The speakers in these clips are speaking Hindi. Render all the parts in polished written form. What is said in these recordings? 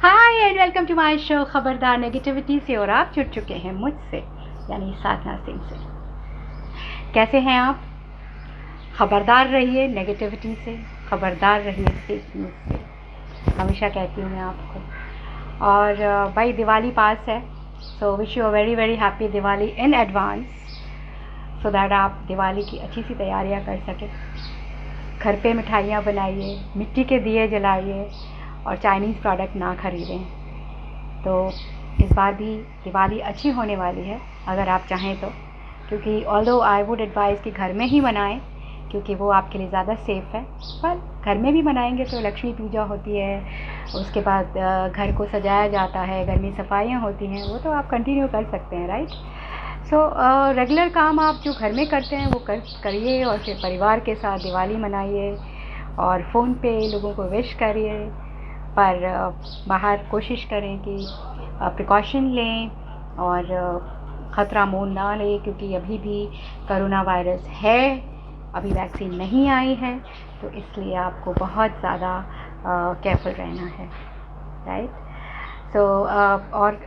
Hi and welcome to my show खबरदार नेगेटिविटी से। और आप जुड़ चुके हैं मुझसे यानी साधना सिंह से। कैसे हैं आप? खबरदार रहिए नेगेटिविटी से, खबरदार रहिए फेक न्यूज़ से, हमेशा कहती हूँ मैं आपको। और भाई दिवाली पास है, so wish you a very very happy Diwali in advance, so that आप दिवाली की अच्छी सी तैयारियाँ कर सकें। घर पे मिठाइयाँ बनाइए, मिट्टी के दिए जलाइए और चाइनीज़ प्रोडक्ट ना ख़रीदें। तो इस बार भी दिवाली अच्छी होने वाली है अगर आप चाहें तो, क्योंकि ऑल्दो आई वुड एडवाइज़ कि घर में ही मनाएं, क्योंकि वो आपके लिए ज़्यादा सेफ़ है। पर घर में भी मनाएंगे तो लक्ष्मी पूजा होती है, उसके बाद घर को सजाया जाता है, घर में सफाइयाँ होती हैं, वो तो आप कंटिन्यू कर सकते हैं, राइट। सो रेगुलर काम आप जो घर में करते हैं वो करिए और फिर परिवार के साथ दिवाली मनाइए और फ़ोन पे लोगों को विश करिए। पर बाहर कोशिश करें कि प्रिकॉशन लें और ख़तरा मोल ना लें, क्योंकि अभी भी कोरोना वायरस है, अभी वैक्सीन नहीं आई है, तो इसलिए आपको बहुत ज़्यादा केयरफुल रहना है, राइट। सो और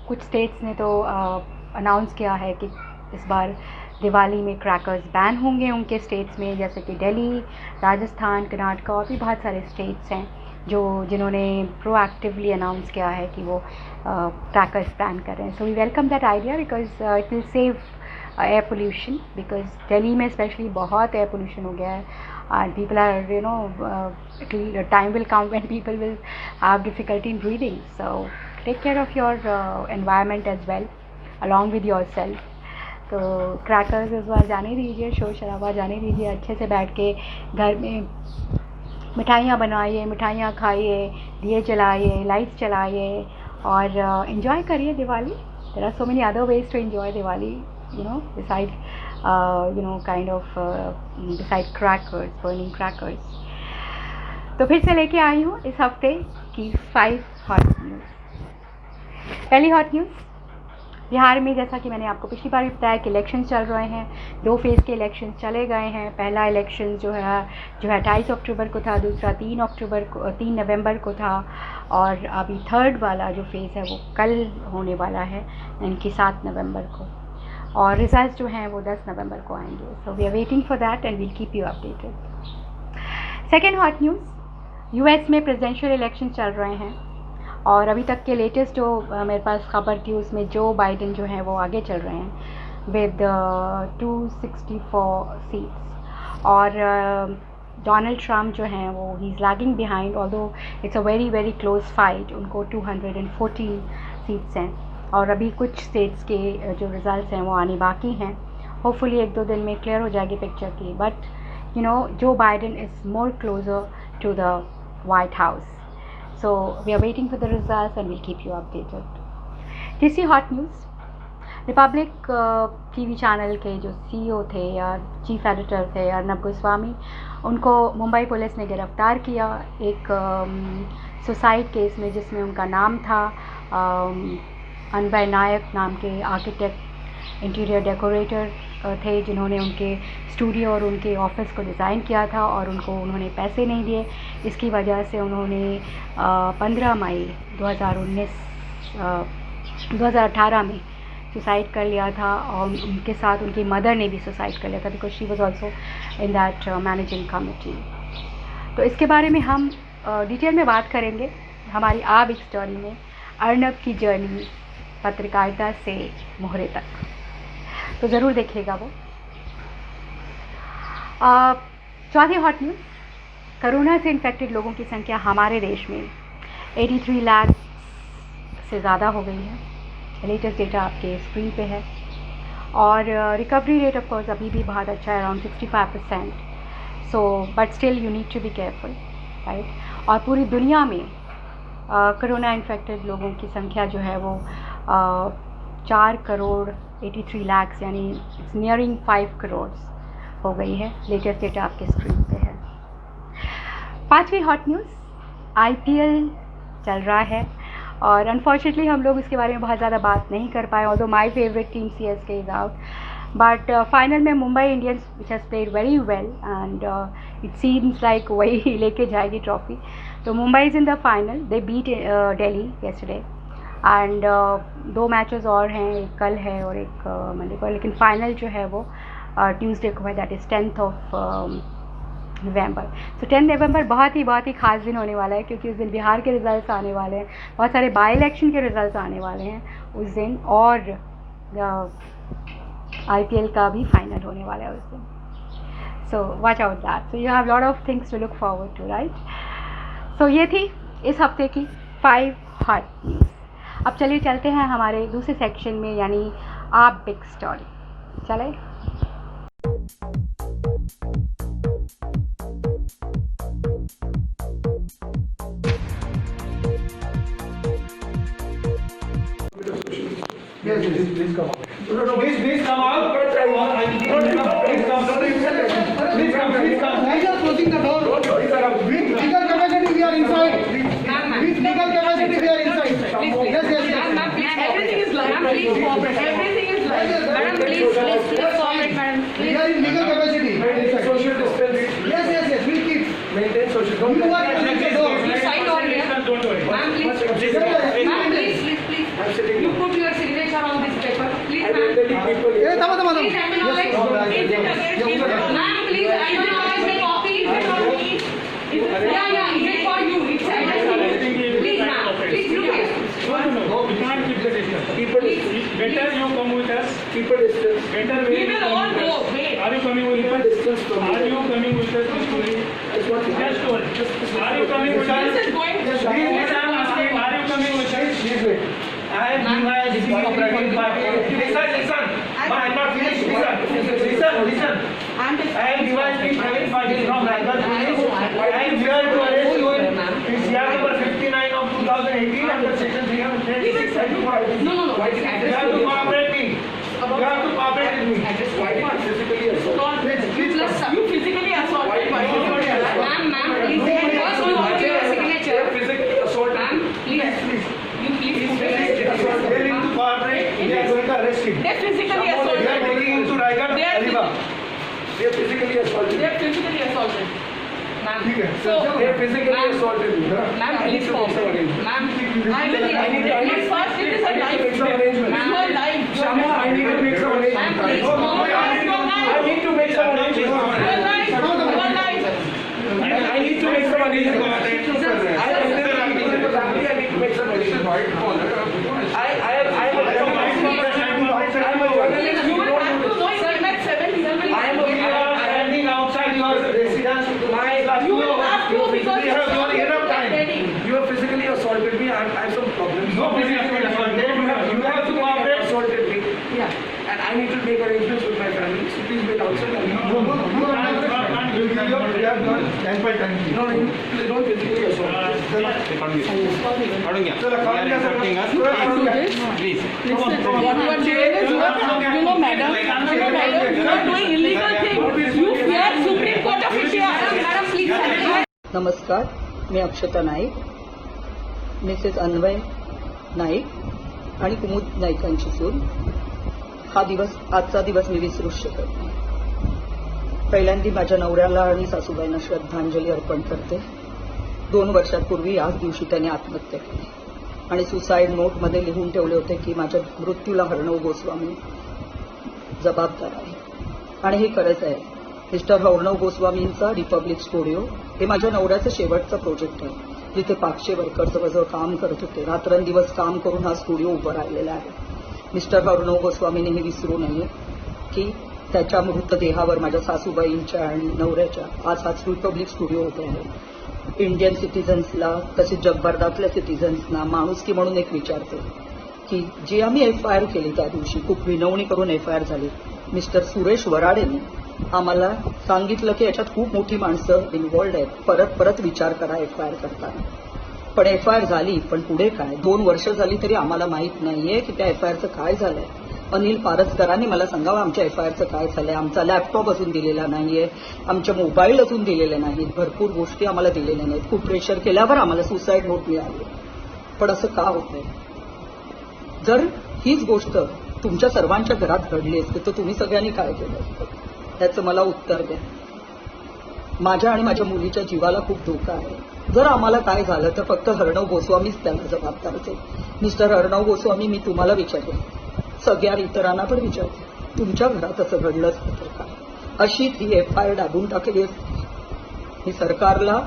कुछ स्टेट्स ने तो अनाउंस किया है कि इस बार दिवाली में क्रैकर्स बैन होंगे उनके स्टेट्स में, जैसे कि दिल्ली, राजस्थान, कर्नाटक और भी बहुत सारे स्टेट्स हैं जिन्होंने प्रोएक्टिवली अनाउंस किया है कि वो क्रैकर्स बैन कर रहे हैं। So we welcome that idea because it will save air pollution, because Delhi में स्पेशली बहुत एयर पोल्यूशन हो गया है and people are time will come when people will have difficulty in breathing, so take care of your environment as well along with yourself. तो क्रैकर्स इस बार जाने दीजिए, शोर शराबा जाने दीजिए, अच्छे से बैठ के घर में मिठाइयाँ बनाइए, मिठाइयाँ खाइए, दिए जलाइए, लाइट्स चलाइए और इन्जॉय करिए Diwali. There are so many other ways to enjoy Diwali, besides beside crackers, burning crackers. तो फिर से लेके आई हूँ इस हफ्ते की 5 हॉट न्यूज़। पहली हॉट न्यूज़, बिहार में जैसा कि मैंने आपको पिछली बार भी बताया कि इलेक्शंस चल रहे हैं, 2 फेज़ के इलेक्शंस चले गए हैं। पहला इलेक्शन जो है 28 अक्टूबर को था, दूसरा 3 नवंबर को था और अभी थर्ड वाला जो फेज़ है वो कल होने वाला है, यानी कि 7 नवंबर को, और रिजल्ट जो हैं वो 10 नवंबर को आएंगे। So we are waiting for that and we'll keep you updated. Second hot news, US में प्रेसिडेंशियल इलेक्शन चल रहे हैं और अभी तक के लेटेस्ट जो मेरे पास खबर थी उसमें जो बाइडेन जो हैं वो आगे चल रहे हैं विद 264 सीट्स, और डोनाल्ड ट्रम्प जो हैं वो he is lagging behind, although it's a very very close fight. उनको 214 सीट्स हैं और अभी कुछ स्टेट्स के जो रिज़ल्ट्स हैं वो आने बाकी हैं। होपफुली 1-2 दिन में क्लियर हो जाएगी पिक्चर की, but Joe Biden is more closer to the White House. So we are waiting for the results and we'll keep you updated. तीसरी hot news, Republic TV channel के जो CEO थे या चीफ एडिटर थे अर्नब गोस्वामी, उनको मुंबई पुलिस ने गिरफ्तार किया एक सुसाइड केस में, जिसमें उनका नाम था अनवय नायक नाम के आर्किटेक्ट, इंटीरियर डेकोरेटर थे, जिन्होंने उनके स्टूडियो और उनके ऑफिस को डिज़ाइन किया था और उन्होंने पैसे नहीं दिए। इसकी वजह से उन्होंने 15 मई 2018 में सुसाइड कर लिया था और उनके साथ उनकी मदर ने भी सुसाइड कर लिया था, because she was also in that managing committee. तो इसके बारे में हम डिटेल में बात करेंगे हमारी आ बिग स्टोरी में, अर्नब की जर्नी पत्रकारिता से मोहरे तक, तो ज़रूर देखिएगा वो। चौथी हॉट न्यूज़, कोरोना से इन्फेक्टेड लोगों की संख्या हमारे देश में 83 लाख से ज़्यादा हो गई है। लेटेस्ट डेटा आपके स्क्रीन पे है और रिकवरी रेट ऑफ कोर्स अभी भी बहुत अच्छा है, around 65%। So but still you need to be careful, right. और पूरी दुनिया में कोरोना इन्फेक्टेड लोगों की संख्या जो है वो 4 करोड़ 83 लाख यानी इट्स नियरिंग 5 करोड़ हो गई है। लेटेस्ट डेटा आपके स्क्रीन पे है। पांचवी हॉट न्यूज़, IPL चल रहा है और अनफॉर्चुनेटली हम लोग इसके बारे में बहुत ज़्यादा बात नहीं कर पाए, although my favourite team CSK is out, but final में Mumbai Indians which has played very well and it seems like वही लेके जाएगी ट्रॉफी। तो Mumbai is in the final, they beat Delhi yesterday and 2 matches और हैं, एक कल है और एक मंडे को, लेकिन फाइनल जो है वो ट्यूसडे को है, दैट इज़ 10th of नवंबर। तो 10 नवंबर बहुत ही ख़ास दिन होने वाला है, क्योंकि उस दिन बिहार के रिज़ल्ट्स आने वाले हैं, बहुत सारे बाई इलेक्शन के रिज़ल्ट्स आने वाले हैं उस दिन, और IPL का भी फाइनल होने वाला है उस दिन। So watch out that, so you have lot of things to look forward to, right. So ये थी इस हफ्ते की 5 हॉट न्यूज़। अब चलिए चलते हैं हमारे दूसरे सेक्शन में, यानी आप बिग स्टोरी। चले। Yes, please come out. No, please come out. Please come. Please come. Why you are closing the door? With legal capacity we are inside. With legal capacity we are inside. Yes. Ma'am, please. Everything is live. Ma'am, please cooperate. Everything is live. Madam, please cooperate, madam. We are in legal capacity. Maintain social distance. Yes. We'll keep. Maintain social distance. You are closing the door. You sign on here. Don't worry. Ma'am, please. Ma'am, please. I'm sitting You here. put your signature on this paper. Please, I will ma'am. tell you people. Eh, tama. Please acknowledge. Ma'am, please acknowledge the copy. Yeah. Is it for you? It's addressed. Please, ma'am. Please look here. No, we can't keep the distance. Keep a distance. Better you come with us. Keep a distance. Better We way will you all come with go. us. Wait. Are you coming with Keep a us? distance from Are me. you coming with us this story? That's what you Just story. Are you coming with us? This is going to This I'm asking. Are you coming with us? Please wait. I am cooperating party. Listen. I'm not finished. Listen. I am dividing private party from Raipur Police. I am here to arrest you in CR number 59 of 2018 under section 336. No. You have to cooperate me. You have to cooperate with me. Why did you physically assault? You physically assaulted. Ma'am, please. First you want your signature. Physically assault. Ma'am, please. You please. They need to cooperate. We are going to arrest him. They're physically We are assaulted. taking him to Raigad, They are Alibag. They physically assaulted. They're physically assaulted. Ma'am. ठीक So, They physically ma'am, assaulted me. Ma'am, I need please to make some cooperate. arrangements. Ma'am, I will. Please first, it is a I need to make live. some arrangements. Ma'am, you are live. Shama, I need to make some Ma'am, arrangements. please cooperate. I need to make some arrangements. You are live. You are live. I need to make some arrangements. I need to make some arrangements. I am a journalist. You will have to know him at 7. I am a standing outside your residence. You will have to because you have enough time. You have physically assaulted me. I have some problems. No physical assault. You have to cooperate. Assaulted me. Yeah. And I need to make arrangements with my family. So please wait outside. You have done 10 by 10. No, you don't physically assault. Please. What you are doing is madam, you are doing illegal thing. You fear Supreme Court of India. Madam, please. नमस्कार, मी अक्षता नाईक, मिसेस अन्वय नाईक आणि कुमुद नाईकांची सून. आजचा दिवस मी विसरूच शकत नाही. पहिल्यांदा माझ्या नवऱ्याला आणि सासूबाईंना श्रद्धांजली अर्पण करते. 2 वर्षांपूर्वी याच दिवशी त्यांनी आत्महत्या केली आणि सुसाईड नोटमध्ये लिहून ठेवले होते की माझ्या मृत्यूला अर्णव गोस्वामी जबाबदार आहे. आणि हे खरंच आहे. मिस्टर अर्णव गोस्वामींचा रिपब्लिक स्टुडिओ हे माझ्या नवऱ्याचं शेवटचं प्रोजेक्ट आहे, जिथे 500 वर्कर जवळजवळ काम करत होते. रात्रंदिवस काम करून हा स्टुडिओ उभा राहिलेला आहे. मिस्टर अर्णव गोस्वामीने हे विसरू नये की त्याच्या मृतदेहावर माझ्या सासूबाईंच्या आणि नवऱ्याच्या आज हाच रिपब्लिक स्टुडिओ उभे आहे. इंडियन सिटिझन्सला तसेच जगभरातल्या सिटिझन्सना माणुसकी म्हणून एक विचारते की जी आम्ही FIR केली त्या दिवशी, खूप विनवणी करून FIR झाली. मिस्टर सुरेश वराडेंनी आम्हाला सांगितलं की याच्यात खूप मोठी माणसं इन्व्हॉल्ड आहेत, परत विचार करा FIR करताना. पण FIR झाली, पण पुढे काय? 2 वर्ष झाली तरी आम्हाला माहीत नाहीये की त्या FIRचं काय झालंय. अनिल पारसकरांनी मला सांगावं आमच्या FIRचं काय झालंय. आमचा लॅपटॉप अजून दिलेला नाहीये, आमचे मोबाईल अजून दिलेले नाहीत, भरपूर गोष्टी आम्हाला दिलेल्या नाहीत. खूप प्रेशर केल्यावर आम्हाला सुसाईड नोट मिळाली. पण असं का होतंय? जर हीच गोष्ट तुमच्या सर्वांच्या घरात घडली असते तर तुम्ही सगळ्यांनी काय केलं असतं? त्याचं मला उत्तर द्या. माझ्या आणि माझ्या मुलीच्या जीवाला खूप धोका आहे. जर आम्हाला काय झालं तर फक्त अर्णव गोस्वामीच त्याला जबाबदार असेल. मिस्टर अर्णव गोस्वामी, मी तुम्हाला विचारते, सगळ्या इतरांना पण विचारते, तुमच्या घरात असं घडलंच तर का? अशी ती FIR दाबून टाकली असती. मी सरकारला,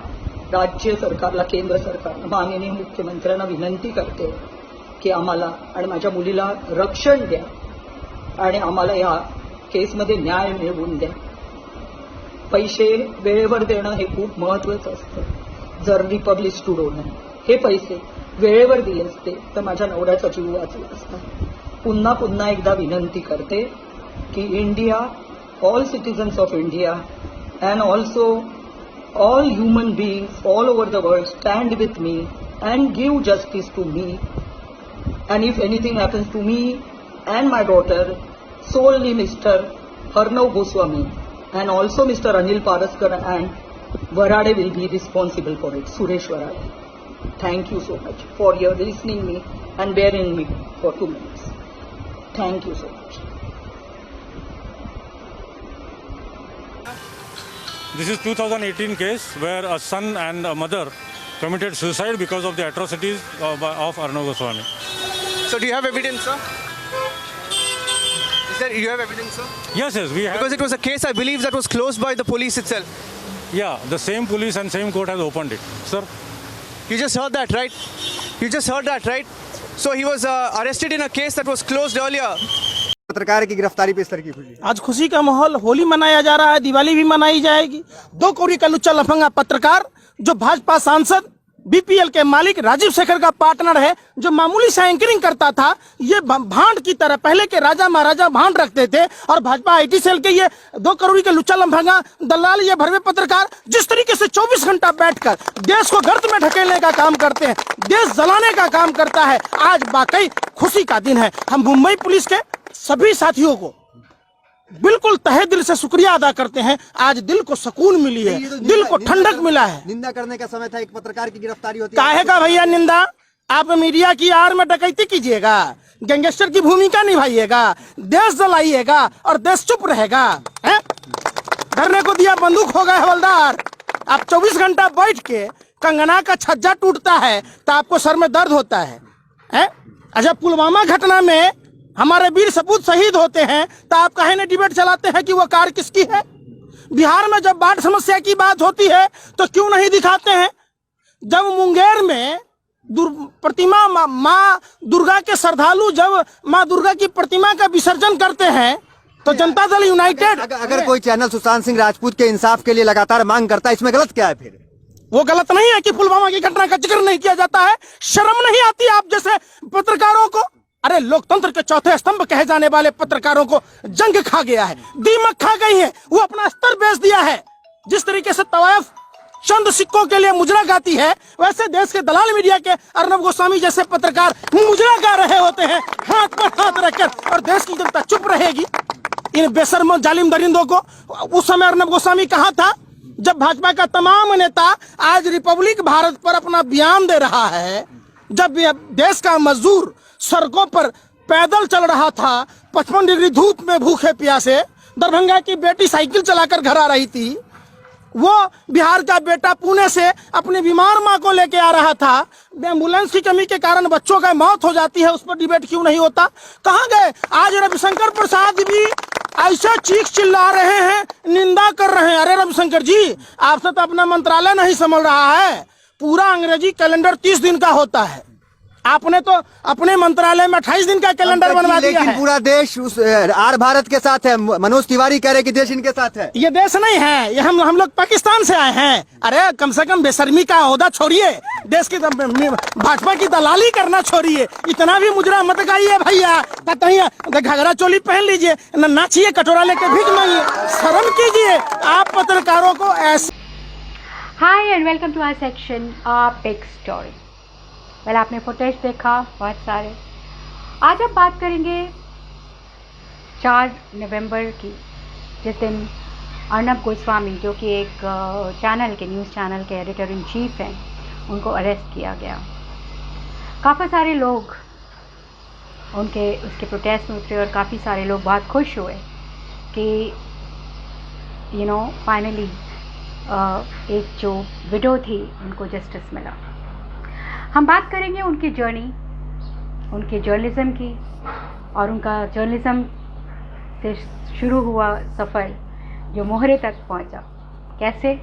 राज्य सरकारला, केंद्र सरकारला, माननीय मुख्यमंत्र्यांना विनंती करते की आम्हाला आणि माझ्या मुलीला रक्षण द्या आणि आम्हाला या केसमध्ये न्याय मिळवून द्या. पैसे वेळेवर देणं हे खूप महत्वाचं असतं. जर रिपब्लिश टुडे हे पैसे वेळेवर दिले असते तर माझ्या नवऱ्याचा जीव वाचला असता. पुन्हा पुन्हा एकदा विनंती करते की India, all citizens of India and also all human beings all over the world stand with me and give justice to me, and if anything happens to me and my daughter, solely Mr. Arnav Goswami and also Mr. Anil Paraskar and Varade will be responsible for it. Suresh Varade. Thank you so much for your listening me and bearing me for 2 minutes. Thank you so much. This is 2018 case where a son and a mother committed suicide because of the atrocities of Arnav Goswami. So do you have evidence, sir? You have evidence, sir? Yes, we have. Because it was a case, I believe, that was closed by the police itself. Yeah, the same police and same court has opened it, sir. You just heard that, right? You just heard that, right? So he was arrested in a case that was closed earlier. पत्रकार की गिरफ्तारी पे इस तरह की खुली। आज खुशी का माहौल, होली मनाया जा रहा है, दिवाली भी मनाई जाएगी। 2 कौड़ी का लुच्चा लफंगा पत्रकार जो भाजपा सांसद BPL के मालिक राजीव शेखर का पार्टनर है, जो मामूली सा एंकरिंग करता था, ये भांड की तरह पहले के राजा महाराजा भांड रखते थे, और भाजपा IT सेल के ये 2 करोड़ के लुच्चा लफंगा दलाल, ये भरवे पत्रकार जिस तरीके से 24 घंटा बैठकर देश को गर्त में ढकेलने का काम करते हैं, देश जलाने का काम करता है, आज वाकई खुशी का दिन है। हम मुंबई पुलिस के सभी साथियों को बिल्कुल तहे दिल से शुक्रिया अदा करते हैं। आज दिल को सुकून मिली है, दिल को ठंडक मिला है। निंदा करने का समय था, एक पत्रकार की गिरफ्तारी होती है। काहे का भैया निंदा? आप मीडिया की आड़ में डकैती कीजिएगा, गैंगस्टर की भूमिका निभाइएगा, देश जलाइएगा और देश चुप रहेगा? धरने को दिया बंदूक हो गए हवलदार। आप 24 घंटा बैठ के कंगना का छज्जा टूटता है तो आपको सर में दर्द होता है। अच्छा, पुलवामा घटना में हमारे वीर सपूत शहीद होते हैं तो आप काहे ने डिबेट चलाते हैं कि वो कार किसकी है? बिहार में जब बाढ़ समस्या की बात होती है तो क्यों नहीं दिखाते हैं? जब मुंगेर में प्रतिमा माँ दुर्गा के श्रद्धालु जब माँ दुर्गा की प्रतिमा का विसर्जन करते हैं तो जनता दल यूनाइटेड, अगर कोई चैनल सुशांत सिंह राजपूत के इंसाफ के लिए लगातार मांग करता है, इसमें गलत क्या है? फिर वो गलत नहीं है कि पुलवामा की घटना का जिक्र नहीं किया जाता है? शर्म नहीं आती आप जैसे पत्रकारों को? अरे, लोकतंत्र के चौथे स्तंभ कहे जाने वाले पत्रकारों को जंग खा गया है, दीमक खा गई है, वो अपना स्तर बेच दिया है। जिस तरीके से तवायफ चंद सिक्कों के लिए मुजरा गाती है, वैसे देश के दलाल मीडिया के अर्नब गोस्वामी जैसे पत्रकार मुजरा गा रहे होते हैं हाथ पर हाथ रखकर, और देश की जनता चुप रहेगी इन बेशर्म जालिम दरिंदों को? उस समय अर्नब गोस्वामी कहाँ था जब भाजपा का तमाम नेता आज रिपब्लिक भारत पर अपना बयान दे रहा है? जब देश का मजदूर सड़कों पर पैदल चल रहा था 55 डिग्री धूप में भूखे प्यासे, दरभंगा की बेटी साइकिल चलाकर घर आ रही थी, वो बिहार का बेटा पुणे से अपनी बीमार माँ को लेके आ रहा था, एम्बुलेंस की कमी के कारण बच्चों का मौत हो जाती है, उस पर डिबेट क्यों नहीं होता? कहाँ गए? आज रविशंकर प्रसाद भी ऐसा चीख चिल्ला रहे हैं, निंदा कर रहे हैं। अरे रविशंकर जी, आपसे तो अपना मंत्रालय नहीं संभल रहा है। पूरा अंग्रेजी कैलेंडर 30 दिन का होता है, आपने तो अपने मंत्रालय में 28 दिन का कैलेंडर बनवा दिया है। लेकिन पूरा देश उस आर भारत के साथ है। मनोज तिवारी कह रहे कि देश इनके साथ है। ये देश नहीं है, ये हम लोग पाकिस्तान से आए हैं। अरे कम से कम बेशर्मी का ओहदा छोड़िए, देश की भाजपा की दलाली करना छोड़िए, इतना भी मुजरा मत गाइए भैया। घाघरा चोली पहन लीजिए, नाचिए, कटोरा लेके भीख मांगिए, शर्म कीजिए आप पत्रकारों को ऐसे। Hi and welcome to our section big story. Well, आपने फुटेज देखा बहुत सारे। आज अब बात करेंगे 4 नवंबर की, जिस दिन अर्नब गोस्वामी, जो कि एक चैनल के न्यूज़ चैनल के एडिटर इन चीफ हैं, उनको अरेस्ट किया गया। काफ़ी सारे लोग उसके प्रोटेस्ट में उतरे और काफ़ी सारे लोग बहुत खुश हुए कि फाइनली एक जो विडो थी उनको जस्टिस मिला। हम बात करेंगे उनकी जर्नी, उनके जर्नलिज्म की, और उनका जर्नलिज्म से शुरू हुआ सफ़र जो मोहरे तक पहुंचा, कैसे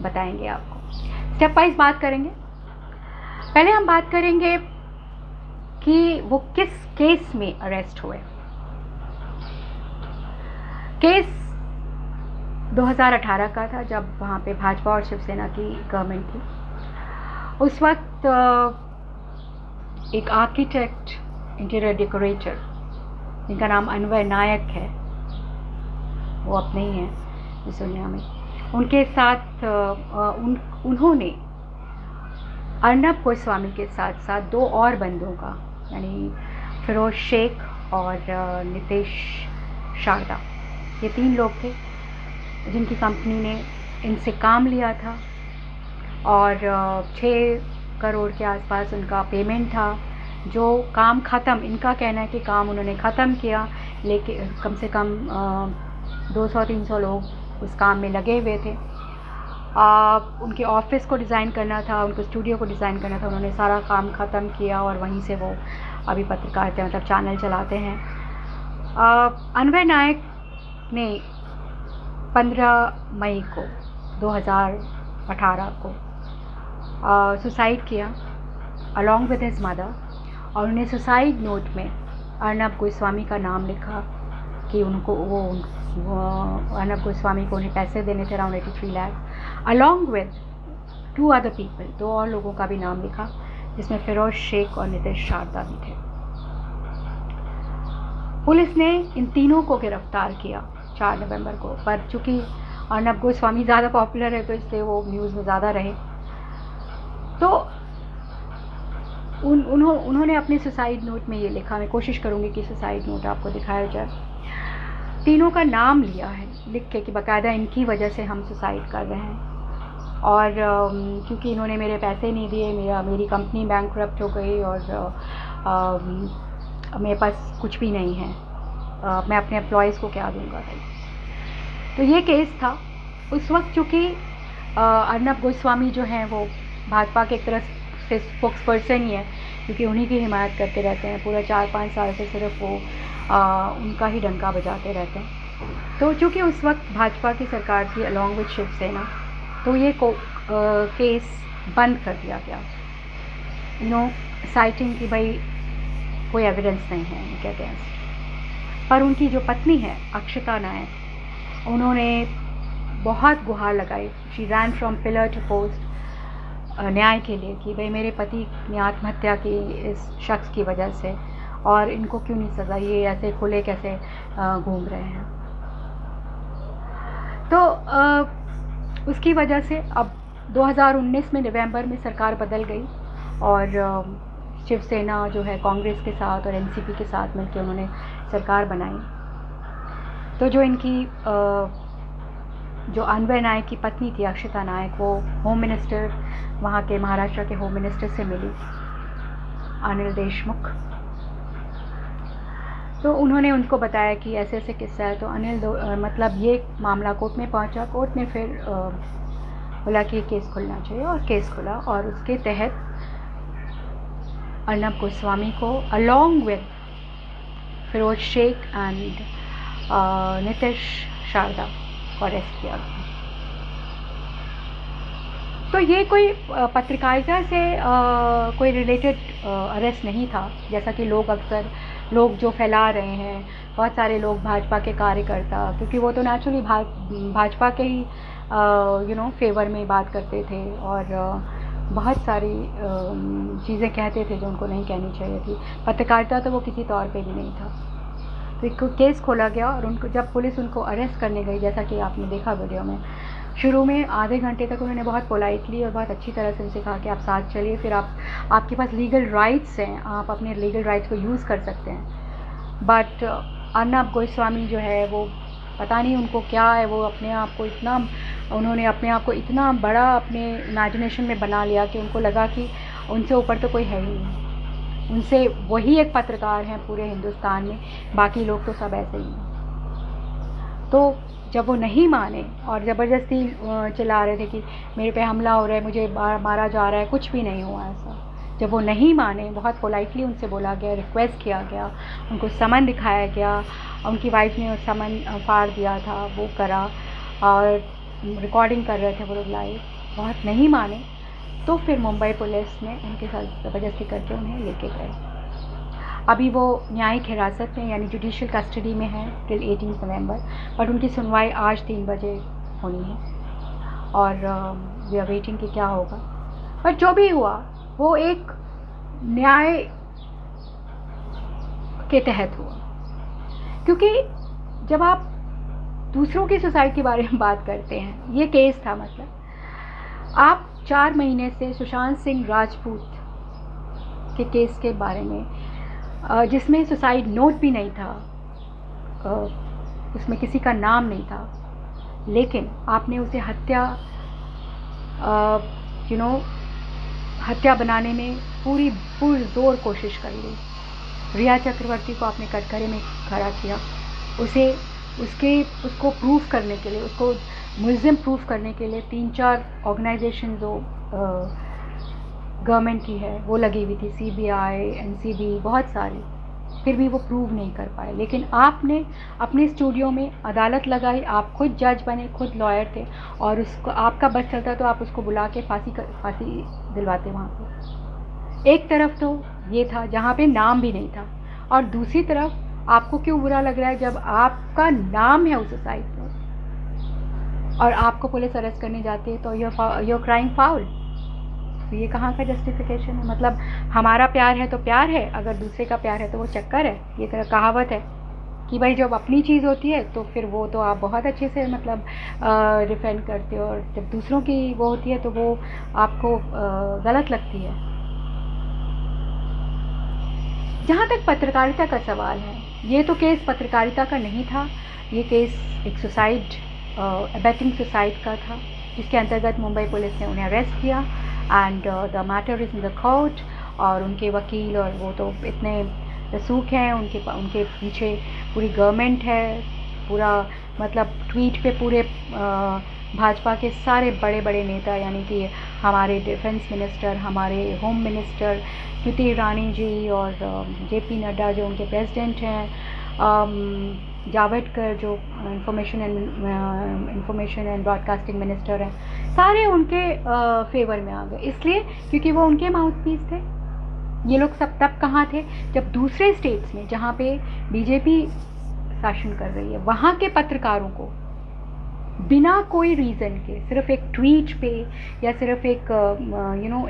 बताएंगे आपको। स्टेप वाइज बात करेंगे। पहले हम बात करेंगे कि वो किस केस में अरेस्ट हुए। केस 2018 का था, जब वहाँ पे भाजपा और शिवसेना की गवर्नमेंट थी। उस वक्त एक आर्किटेक्ट, इंटीरियर डेकोरेटर जिनका नाम अनवर नायक है, वो अपने ही हैं इस दुनिया में, उनके साथ उन्होंने अर्नब गोस्वामी के साथ साथ 2 और बंदों का, यानी फिरोज शेख और नितेश शारदा, ये 3 लोग थे जिनकी कंपनी ने इनसे काम लिया था और 6 करोड़ के आसपास उनका पेमेंट था। जो काम ख़त्म, इनका कहना है कि काम उन्होंने ख़त्म किया, लेकिन कम से कम 200-300 लोग उस काम में लगे हुए थे। उनके ऑफिस को डिज़ाइन करना था, उनको स्टूडियो को डिज़ाइन करना था, उन्होंने सारा काम ख़त्म किया और वहीं से वो अभी पत्रकारिता मतलब चैनल चलाते हैं। अनवर नायक ने 15 मई को 2018 को सुसाइड किया अलॉन्ग विद हिज मदर, और उन्हें सुसाइड नोट में अर्नब गोस्वामी का नाम लिखा कि उनको वो अर्नब गोस्वामी को उन्हें पैसे देने थे around 83 lakh, along with 2 other people, 2 और लोगों का भी नाम लिखा, जिसमें फिरोज शेख और नितेश शारदा भी थे। पुलिस ने इन तीनों को गिरफ्तार किया 4 नवंबर को, पर चूँकि अर्नब गोस्वामी ज़्यादा पॉपुलर है तो इसलिए वो न्यूज़ में ज़्यादा रहे। तो उन्होंने अपने सुसाइड नोट में ये लिखा, मैं कोशिश करूँगी कि सुसाइड नोट आपको दिखाया जाए, तीनों का नाम लिया है लिख के कि बाकायदा इनकी वजह से हम सुसाइड कर रहे हैं, और क्योंकि इन्होंने मेरे पैसे नहीं दिए, मेरी कंपनी बैंकरप्ट हो गई और मेरे पास कुछ भी नहीं है, मैं अपने एम्प्लॉयज़ को क्या दूंगा। तो ये केस था उस वक्त। चूँकि अर्नब गोस्वामी जो हैं वो भाजपा के एक तरह से स्पोक्स पर्सन ही है, क्योंकि उन्हीं की हिमायत करते रहते हैं, पूरा 4-5 साल से सिर्फ वो उनका ही डंका बजाते रहते हैं। तो चूँकि उस वक्त भाजपा की सरकार थी अलॉन्ग विद शिवसेना, तो ये केस बंद कर दिया गया, साइटिंग की भाई कोई एविडेंस नहीं है उनके अगेंस्ट। पर उनकी जो पत्नी है अक्षता नायक, उन्होंने बहुत गुहार लगाई, she ran from pillar to post न्याय के लिए कि भाई मेरे पति ने आत्महत्या की इस शख्स की वजह से, और इनको क्यों नहीं सज़ा, ये ऐसे खुले कैसे घूम रहे हैं। तो उसकी वजह से अब 2019 में नवंबर में सरकार बदल गई और शिवसेना जो है कांग्रेस के साथ और एनसीपी के साथ मिलकर उन्होंने सरकार बनाई। तो जो इनकी जो अनवर नायक की पत्नी थी अक्षता नायक, वो होम मिनिस्टर, वहाँ के महाराष्ट्र के होम मिनिस्टर से मिली, अनिल देशमुख। तो उन्होंने उनको बताया कि ऐसे ऐसे किस्सा है। तो मतलब ये मामला कोर्ट में पहुँचा। कोर्ट ने फिर बोला कि केस खुलना चाहिए, और केस खुला, और उसके तहत अर्नब गोस्वामी को along with Firoz Shaikh and Nitesh Sharda को अरेस्ट किया गया। तो ये कोई पत्रकारिता से कोई रिलेटेड अरेस्ट नहीं था, जैसा कि लोग जो फैला रहे हैं, बहुत सारे लोग भाजपा के कार्यकर्ता, क्योंकि वो तो नेचुरली भाजपा के ही फेवर में बात करते थे और बहुत सारी चीज़ें कहते थे जो उनको नहीं कहनी चाहिए थी। पत्रकारिता तो वो किसी तौर पे भी नहीं था। तो एक केस खोला गया और उनको जब पुलिस उनको अरेस्ट करने गई, जैसा कि आपने देखा वीडियो में, शुरू में आधे घंटे तक उन्होंने बहुत पोलाइटली और बहुत अच्छी तरह से उनसे कहा कि आप साथ चलिए, फिर आपके पास लीगल राइट्स हैं, आप अपने लीगल राइट्स को यूज़ कर सकते हैं। बट अर्नब गोस्वामी जो है वो पता नहीं उनको क्या है, वो उन्होंने अपने आप को इतना बड़ा अपने इमेजिनेशन में बना लिया कि उनको लगा कि उनसे ऊपर तो कोई है ही नहीं, उनसे वही एक पत्रकार हैं पूरे हिंदुस्तान में, बाकी लोग तो सब ऐसे ही हैं। तो जब वो नहीं माने और ज़बरदस्ती चिल्ला रहे थे कि मेरे पे हमला हो रहा है, मुझे मारा जा रहा है, कुछ भी नहीं हुआ ऐसा। जब वो नहीं माने, बहुत पोलाइटली उनसे बोला गया, रिक्वेस्ट किया गया, उनको समन दिखाया गया, उनकी वाइफ ने समन फाड़ दिया था, वो करा और रिकॉर्डिंग कर रहे थे वो लोग लाइव, बहुत नहीं माने, तो फिर मुंबई पुलिस ने उनके साथ ज़बरदस्ती करके उन्हें लेके गए। अभी वो न्यायिक हिरासत में यानी जुडिशियल कस्टडी में है टिल 18 नवंबर, बट उनकी सुनवाई आज 3 बजे होनी है और वी आर वेटिंग कि क्या होगा। पर जो भी हुआ वो एक न्याय के तहत हुआ, क्योंकि जब आप दूसरों की सुसाइड के बारे में बात करते हैं, ये केस था, मतलब आप 4 महीने से सुशांत सिंह राजपूत के केस के बारे में, जिसमें सुसाइड नोट भी नहीं था, उसमें किसी का नाम नहीं था, लेकिन आपने उसे हत्या हत्या बनाने में पूरी पुरजोर कोशिश कर ली। रिया चक्रवर्ती को आपने कटघरे में खड़ा किया, उसको प्रूफ करने के लिए, उसको मुल्ज़िम प्रूफ करने के लिए 3-4 ऑर्गेनाइजेशन जो गवर्नमेंट की है वो लगी हुई थी, CBI, NCB, बहुत सारी, फिर भी वो प्रूव नहीं कर पाए। लेकिन आपने अपने स्टूडियो में अदालत लगाई, आप खुद जज बने, खुद लॉयर थे, और उसको आपका बस चलता तो आप उसको बुला के फांसी दिलवाते वहाँ पे। एक तरफ तो ये था जहाँ पे नाम भी नहीं था, और दूसरी तरफ आपको क्यों बुरा लग रहा है जब आपका नाम है उस साइट पर और आपको पुलिस अरेस्ट करने जाती है, तो you're crying foul। तो ये कहाँ का जस्टिफिकेशन है? मतलब हमारा प्यार है तो प्यार है, अगर दूसरे का प्यार है तो वो चक्कर है। ये तरह कहावत है कि भाई जब अपनी चीज़ होती है तो फिर वो तो आप बहुत अच्छे से मतलब डिफेंड करते हो, और जब दूसरों की वो होती है तो वो आपको गलत लगती है। जहाँ तक पत्रकारिता का सवाल है, ये तो केस पत्रकारिता का नहीं था, ये केस एक सुसाइड, अबैटिंग सुसाइड का था, जिसके अंतर्गत मुंबई पुलिस ने उन्हें अरेस्ट किया and the matter is in the court. और उनके वकील और वो तो इतने रसूख हैं, उनके पीछे पूरी गवर्नमेंट है, पूरा मतलब ट्वीट पे पूरे भाजपा के सारे बड़े बड़े नेता, यानी कि हमारे डिफेंस मिनिस्टर, हमारे होम मिनिस्टर स्मृति ईरानी जी, और JP नड्डा जो उनके प्रेसिडेंट हैं, जावड़ेकर जो इंफॉर्मेशन एंड ब्रॉडकास्टिंग मिनिस्टर हैं, सारे उनके फेवर में आ गए, इसलिए क्योंकि वो उनके माउथपीस थे। ये लोग सब तब कहाँ थे जब दूसरे स्टेट्स में जहाँ पे BJP शासन कर रही है, वहाँ के पत्रकारों को बिना कोई रीज़न के, सिर्फ एक ट्वीट पे या सिर्फ एक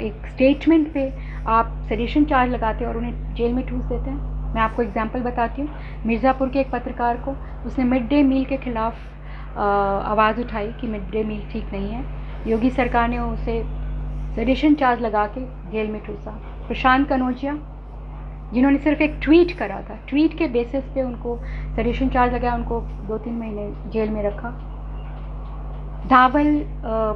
एक स्टेटमेंट पे आप सेडिशन चार्ज लगाते हैं और उन्हें जेल में ठूस देते हैं। मैं आपको एग्जांपल बताती हूँ। मिर्ज़ापुर के एक पत्रकार को, उसने मिड डे मील के ख़िलाफ़ आवाज़ उठाई कि मिड डे मील ठीक नहीं है। योगी सरकार ने उसे सेडिशन चार्ज लगा के जेल में ठूसा। प्रशांत कनौजिया, जिन्होंने सिर्फ एक ट्वीट करा था, ट्वीट के बेसिस पे उनको सेडिशन चार्ज लगाया, उनको 2-3 महीने जेल में रखा। धावल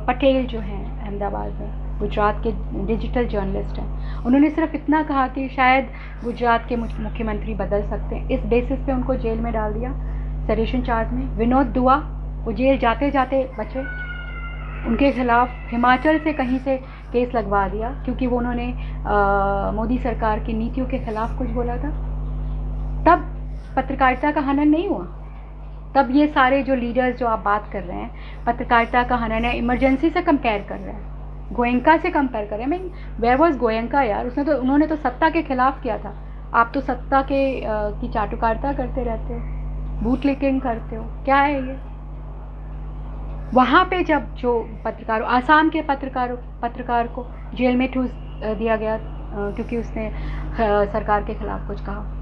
पटेल जो हैं अहमदाबाद में, गुजरात के डिजिटल जर्नलिस्ट हैं, उन्होंने सिर्फ इतना कहा कि शायद गुजरात के मुख्यमंत्री बदल सकते हैं, इस बेसिस पे उनको जेल में डाल दिया सेडिशन चार्ज में। विनोद दुआ, वो जेल जाते जाते बचे, उनके खिलाफ हिमाचल से कहीं से केस लगवा दिया क्योंकि वो उन्होंने मोदी सरकार की नीतियों के खिलाफ कुछ बोला था। तब पत्रकारिता का हनन नहीं हुआ। तब ये सारे जो लीडर्स जो आप बात कर रहे हैं, पत्रकारिता का हनन है, इमरजेंसी से कंपेयर कर रहे हैं, गोयंका से कंपेयर कर रहे हैं। मैं वेयर वाज गोयंका यार, उन्होंने तो सत्ता के खिलाफ किया था। आप तो सत्ता की चाटुकारिता करते रहते हो, बूट लिकिंग करते हो, क्या है ये? वहाँ पे जब जो पत्रकार, आसाम के पत्रकार को जेल में ठूस दिया गया क्योंकि उसने सरकार के खिलाफ कुछ कहा।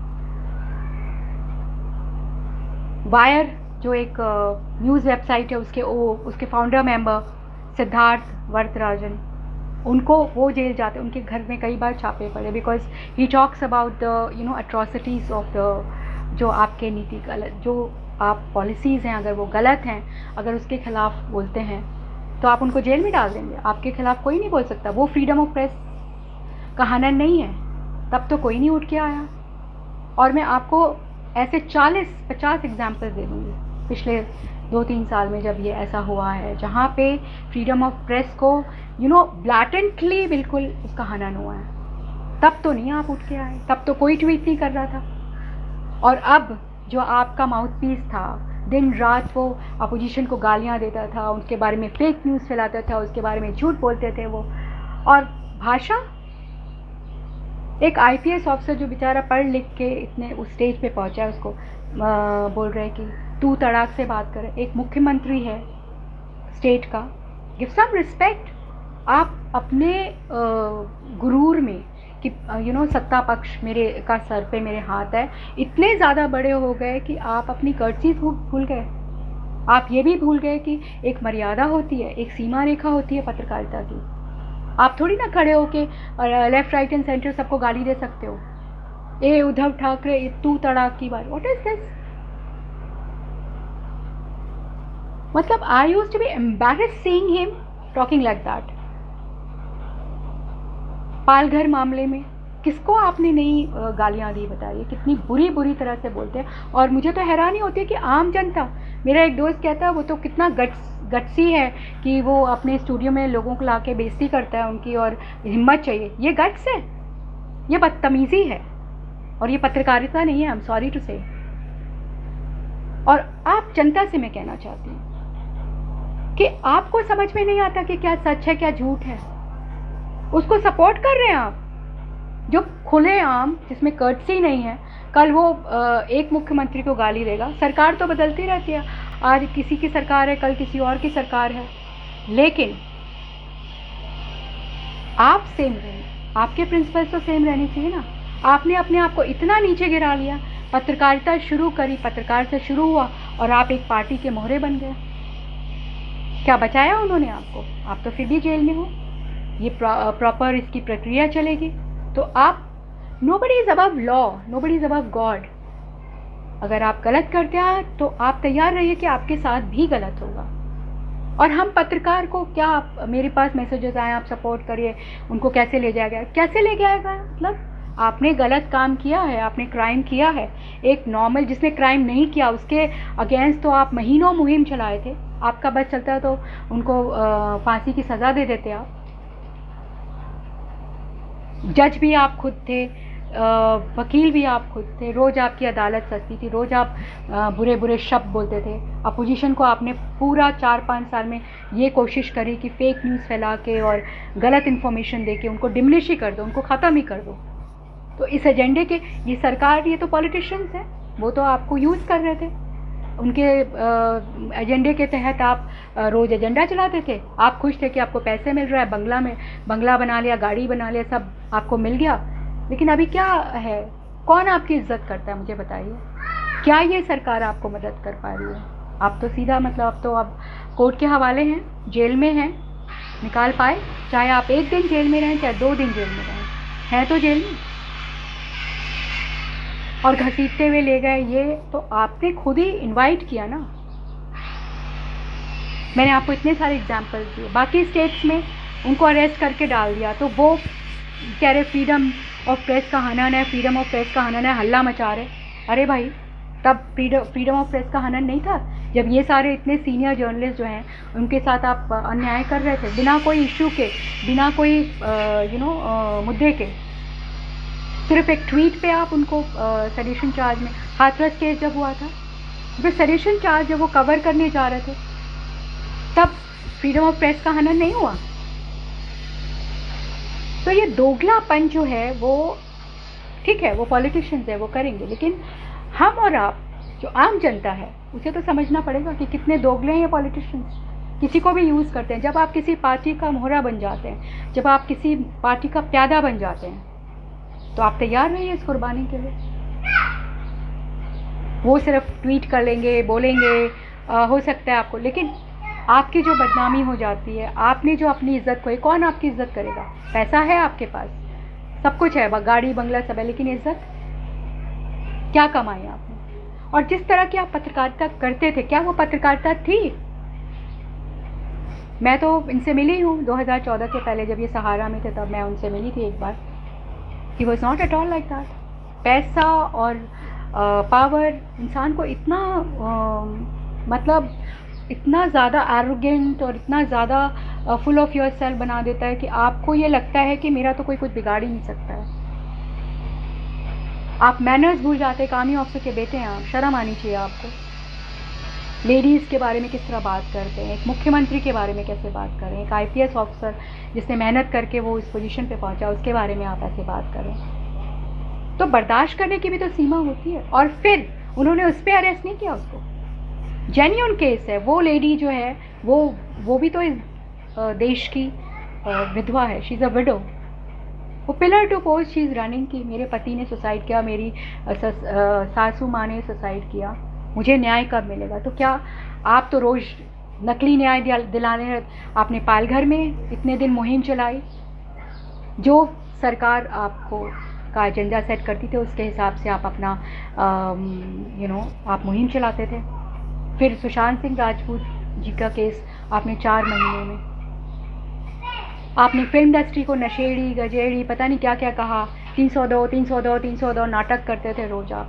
वायर जो एक न्यूज़ वेबसाइट है, उसके फाउंडर मेंबर सिद्धार्थ वरदराजन, उनको वो जेल जाते, उनके घर में कई बार छापे पड़े because he talks about the atrocities of the, जो आपके नीति गलत, जो आप पॉलिसीज़ हैं अगर वो गलत हैं, अगर उसके खिलाफ बोलते हैं तो आप उनको जेल में डाल देंगे। आपके खिलाफ कोई नहीं बोल सकता। वो फ्रीडम ऑफ प्रेस का हनन नहीं है। तब तो कोई नहीं उठ के आया। और मैं आपको ऐसे 40-50 एग्जाम्पल दे दूँगी पिछले 2-3 साल में जब ये ऐसा हुआ है जहाँ पे फ्रीडम ऑफ प्रेस को ब्लैटेंटली बिल्कुल उसका हनन हुआ है, तब तो नहीं आप उठ के आए, तब तो कोई ट्वीट नहीं कर रहा था। और अब जो आपका माउथ पीस था, दिन रात वो अपोजिशन को गालियाँ देता था, उनके बारे में फेक न्यूज़ फैलाता था, उसके बारे में झूठ बोलते थे वो। और भाषा, एक IPS ऑफिसर जो बेचारा पढ़ लिख के इतने उस स्टेज पे पहुंचा है, उसको बोल रहे हैं कि तू तड़ाक से बात करे। एक मुख्यमंत्री है स्टेट का, गिव सम रिस्पेक्ट। आप अपने गुरूर में कि सत्ता पक्ष मेरे का सर पे मेरे हाथ है, इतने ज़्यादा बड़े हो गए कि आप अपनी कर्टसीज भूल गए। आप ये भी भूल गए कि एक मर्यादा होती है, एक सीमा रेखा होती है पत्रकारिता की। आप थोड़ी ना खड़े होके लेफ्ट राइट एंड सेंटर सबको गाली दे सकते हो। ए उद्धव ठाकरे, तू तड़ाक की बात, व्हाट इज दिस? मतलब I used to be embarrassed seeing him talking like that. Palghar मामले में किसको आपने नहीं गालियाँ दी, बताइए, कितनी बुरी तरह से बोलते हैं। और मुझे तो हैरानी होती है कि आम जनता, मेरा एक दोस्त कहता है वो तो कितना गट्सी है कि वो अपने स्टूडियो में लोगों को ला के बेइज्जती करता है उनकी, और हिम्मत चाहिए। ये गट्स है, ये बदतमीज़ी है, और ये पत्रकारिता नहीं है। आई एम सॉरी टू से। और आप जनता से मैं कहना चाहती हूँ कि आपको समझ में नहीं आता कि क्या सच है क्या झूठ है, उसको सपोर्ट कर रहे हैं आप, जो खुलेआम, जिसमें कर्टसी नहीं है। कल वो एक मुख्यमंत्री को गाली देगा। सरकार तो बदलती रहती है, आज किसी की सरकार है, कल किसी और की सरकार है, लेकिन आप सेम रहें, आपके प्रिंसिपल्स तो सेम रहने चाहिए ना। आपने अपने आप को इतना नीचे गिरा लिया, पत्रकारिता शुरू करी, पत्रकार से शुरू हुआ, और आप एक पार्टी के मोहरे बन गए। क्या बचाया उन्होंने आपको? आप तो फिर भी जेल में हो। ये प्रॉपर इसकी प्रक्रिया चलेगी तो आप, nobody is above law, nobody is above God. अगर आप गलत करते हैं तो आप तैयार रहिए कि आपके साथ भी गलत होगा। और हम पत्रकार को क्या, आप, मेरे पास मैसेजेस आए, आप सपोर्ट करिए, उनको कैसे ले जाएगा? कैसे ले जाएगा? मतलब आपने गलत काम किया है, आपने क्राइम किया है। एक नॉर्मल जिसने क्राइम नहीं किया उसके अगेंस्ट तो आप महीनों मुहिम चलाए थे। आपका बस चलता तो उनको फांसी की सज़ा दे देते आप। जज भी आप खुद थे, वकील भी आप खुद थे, रोज़ आपकी अदालत सजती थी, रोज़ आप बुरे शब्द बोलते थे। अपोजिशन को आपने पूरा 4-5 साल में ये कोशिश करी कि फेक न्यूज़ फैला के और गलत इन्फॉर्मेशन दे के उनको डिमलिश ही कर दो, उनको ख़त्म ही कर दो। तो इस एजेंडे के, ये सरकार, ये तो पॉलिटिशियंस हैं, वो तो आपको यूज़ कर रहे थे। उनके एजेंडे के तहत आप रोज़ एजेंडा चलाते थे। आप खुश थे कि आपको पैसे मिल रहा है, बंगला बना लिया, गाड़ी बना लिया, सब आपको मिल गया। लेकिन अभी क्या है? कौन आपकी इज्जत करता है? मुझे बताइए। क्या ये सरकार आपको मदद कर पा रही है? आप तो सीधा, मतलब अब कोर्ट के हवाले हैं, जेल में हैं, निकाल पाए, चाहे आप 1 दिन जेल में रहें, चाहे 2 दिन जेल में रहें, हैं तो जेल में। और घसीटते हुए ले गए, ये तो आपने खुद ही इनवाइट किया ना। मैंने आपको इतने सारे एग्जाम्पल्स दिए। बाकी स्टेट्स में उनको अरेस्ट करके डाल दिया, तो वो कह रहे फ्रीडम ऑफ प्रेस का हनन है, फ्रीडम ऑफ प्रेस का हनन है, हल्ला मचा रहे। अरे भाई, तब फ्रीडम ऑफ प्रेस का हनन नहीं था जब ये सारे इतने सीनियर जर्नलिस्ट जो हैं उनके साथ आप अन्याय कर रहे थे, बिना कोई इशू के, बिना कोई मुद्दे के। सिर्फ एक ट्वीट पे आप उनको सेडिशन चार्ज में, हाथरस केस जब हुआ था, फिर सेडिशन चार्ज जब वो कवर करने जा रहे थे, तब फ्रीडम ऑफ प्रेस का हनन नहीं हुआ। तो ये दोगलापन जो है वो ठीक है, वो पॉलिटिशियंस है, वो करेंगे, लेकिन हम और आप जो आम जनता है उसे तो समझना पड़ेगा कि कितने दोगले हैं ये पॉलिटिशियंस। किसी को भी यूज़ करते हैं। जब आप किसी पार्टी का मोहरा बन जाते हैं, जब आप किसी पार्टी का प्यादा बन जाते हैं, तो आप तैयार रहिए इस कुर्बानी के लिए। वो सिर्फ ट्वीट कर लेंगे, बोलेंगे, हो सकता है आपको, लेकिन आपकी जो बदनामी हो जाती है, आपने जो अपनी इज्जत खोई, कौन आपकी इज्जत करेगा? पैसा है आपके पास, सब कुछ है, गाड़ी बंगला सब है, लेकिन इज्जत क्या कमाई आपने? और जिस तरह की आप पत्रकारिता करते थे, क्या वो पत्रकारिता थी? मैं तो इनसे मिली हूँ 2014 के पहले, जब ये सहारा में थे तब मैं उनसे मिली थी एक बार। He was not at all like that. पैसा और पावर इंसान को इतना मतलब इतना ज़्यादा एरोगेंट और इतना ज़्यादा फुल ऑफ योर सेल्फ बना देता है कि आपको ये लगता है कि मेरा तो कोई कुछ बिगाड़ ही नहीं सकता है। आप मैनर्स भूल जाते हैं। आर्मी ऑफिसर के बेटे हैं आप, शर्म आनी चाहिए आपको। लेडीज़ के बारे में किस तरह बात करते हैं, एक मुख्यमंत्री के बारे में कैसे बात करें, एक IPS ऑफिसर जिसने मेहनत करके वो इस पोजीशन पे पहुंचा उसके बारे में आप ऐसे बात करें। तो बर्दाश्त करने की भी तो सीमा होती है। और फिर उन्होंने उस पर अरेस्ट नहीं किया उसको। जेन्युइन केस है। वो लेडी जो है वो भी तो इस देश की विधवा है। She is a widow. वो pillar to post she is running की मेरे पति ने सुसाइड किया, मेरी सासू माँ ने सुसाइड किया, मुझे न्याय कब मिलेगा? तो क्या आप तो रोज़ नकली न्याय दिलाने, आपने पालघर में इतने दिन मुहिम चलाई, जो सरकार आपको का एजेंडा सेट करती थी उसके हिसाब से आप अपना आप मुहिम चलाते थे। फिर सुशांत सिंह राजपूत जी का केस आपने 4 महीने में, आपने फिल्म इंडस्ट्री को नशेड़ी गजेड़ी पता नहीं क्या क्या कहा, 302 302 302 नाटक करते थे रोज आप,